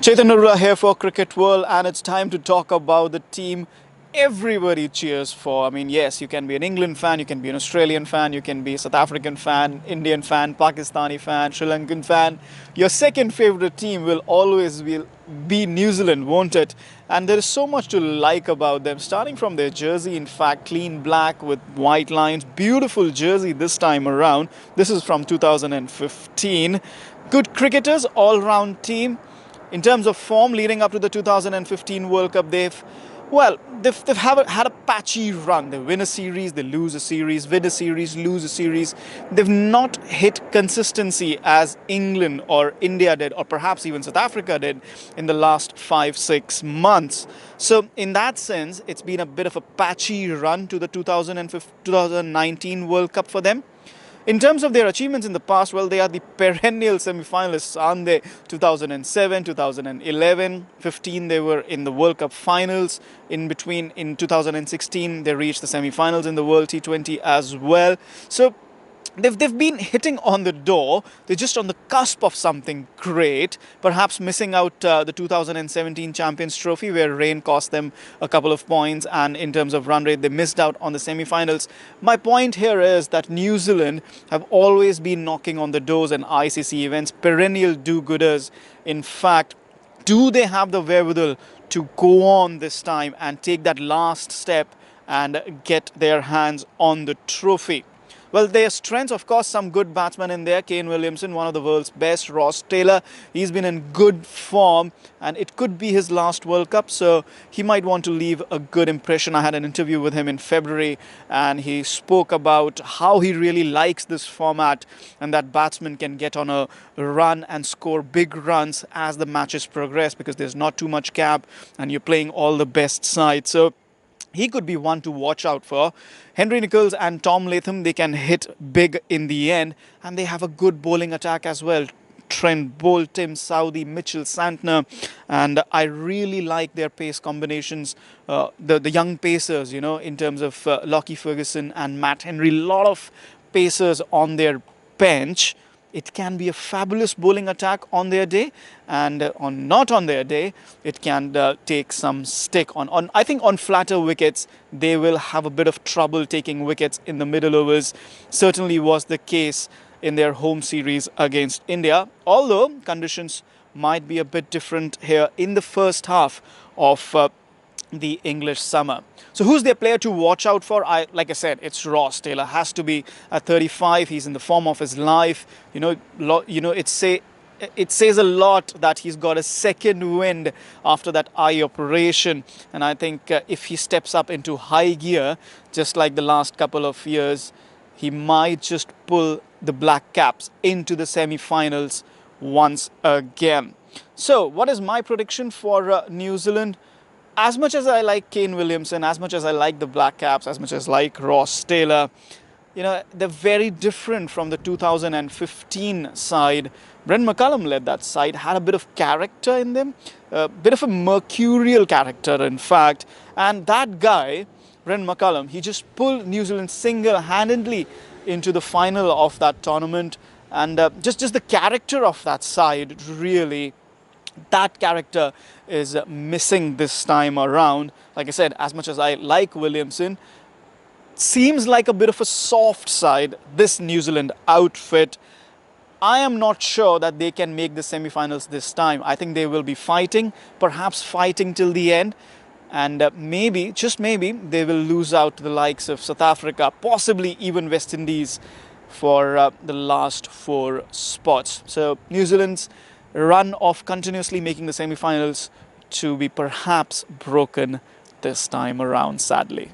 Chetan Narula here for Cricket World, and it's time to talk about the team everybody cheers for. I mean, yes, you can be an England fan, you can be an Australian fan, you can be a South African fan, Indian fan, Pakistani fan, Sri Lankan fan. Your second favorite team will always be New Zealand, won't it? And there is so much to like about them, starting from their jersey, in fact, clean black with white lines. Beautiful jersey this time around. This is from 2015. Good cricketers, all-round team. In terms of form leading up to the 2015 World Cup, they've had a patchy run. They win a series, they lose a series, win a series, lose a series. They've not hit consistency as England or India did, or perhaps even South Africa did in the last 5-6 months. So in that sense, it's been a bit of a patchy run to the 2019 World Cup for them. In terms of their achievements in the past, well, they are the perennial semi-finalists, aren't they? 2007, 2011, 15, they were in the World Cup finals. In 2016, they reached the semi-finals in the World T20 as well. So they've been hitting on the door. They're just on the cusp of something great. Perhaps missing out the 2017 Champions Trophy, where rain cost them a couple of points, and in terms of run rate, they missed out on the semi-finals. My point here is that New Zealand have always been knocking on the doors in ICC events, perennial do-gooders. In fact, do they have the wherewithal to go on this time and take that last step and get their hands on the trophy? Well, their strengths, of course, some good batsmen in there. Kane Williamson, one of the world's best. Ross Taylor, he's been in good form, and it could be his last World Cup, so he might want to leave a good impression. I had an interview with him in February, and he spoke about how he really likes this format and that batsmen can get on a run and score big runs as the matches progress, because there's not too much gap and you're playing all the best sides. So he could be one to watch out for. Henry Nicholls and Tom Latham, they can hit big in the end, and they have a good bowling attack as well. Trent Bolt, Tim Southee, Mitchell Santner, and I really like their pace combinations. The young pacers, in terms of Lockie Ferguson and Matt Henry, a lot of pacers on their bench. It can be a fabulous bowling attack on their day, and not on their day, it can take some stick. I think on flatter wickets, they will have a bit of trouble taking wickets in the middle overs. Certainly was the case in their home series against India, although conditions might be a bit different here in the first half of the English summer. So who's their player to watch out for? Like I said, it's Ross Taylor. Has to be at 35. He's in the form of his life. It says a lot that he's got a second wind after that eye operation, and I think if he steps up into high gear, just like the last couple of years, he might just pull the Black Caps into the semi-finals once again. So what is my prediction for New Zealand? As much as I like Kane Williamson, as much as I like the Black Caps, as much as I like Ross Taylor, they're very different from the 2015 side. Brent McCullum led that side, had a bit of character in them, a bit of a mercurial character, in fact. And that guy, Brent McCullum, he just pulled New Zealand single-handedly into the final of that tournament. And just the character of that side, really, that character is missing this time around. Like I said, as much as I like Williamson, seems like a bit of a soft side, this New Zealand outfit. I am not sure that they can make the semi-finals this time. I think they will be fighting, perhaps fighting till the end. And maybe, just maybe, they will lose out to the likes of South Africa, possibly even West Indies for the last 4 spots. So New Zealand's run of continuously making the semi-finals to be perhaps broken this time around, sadly.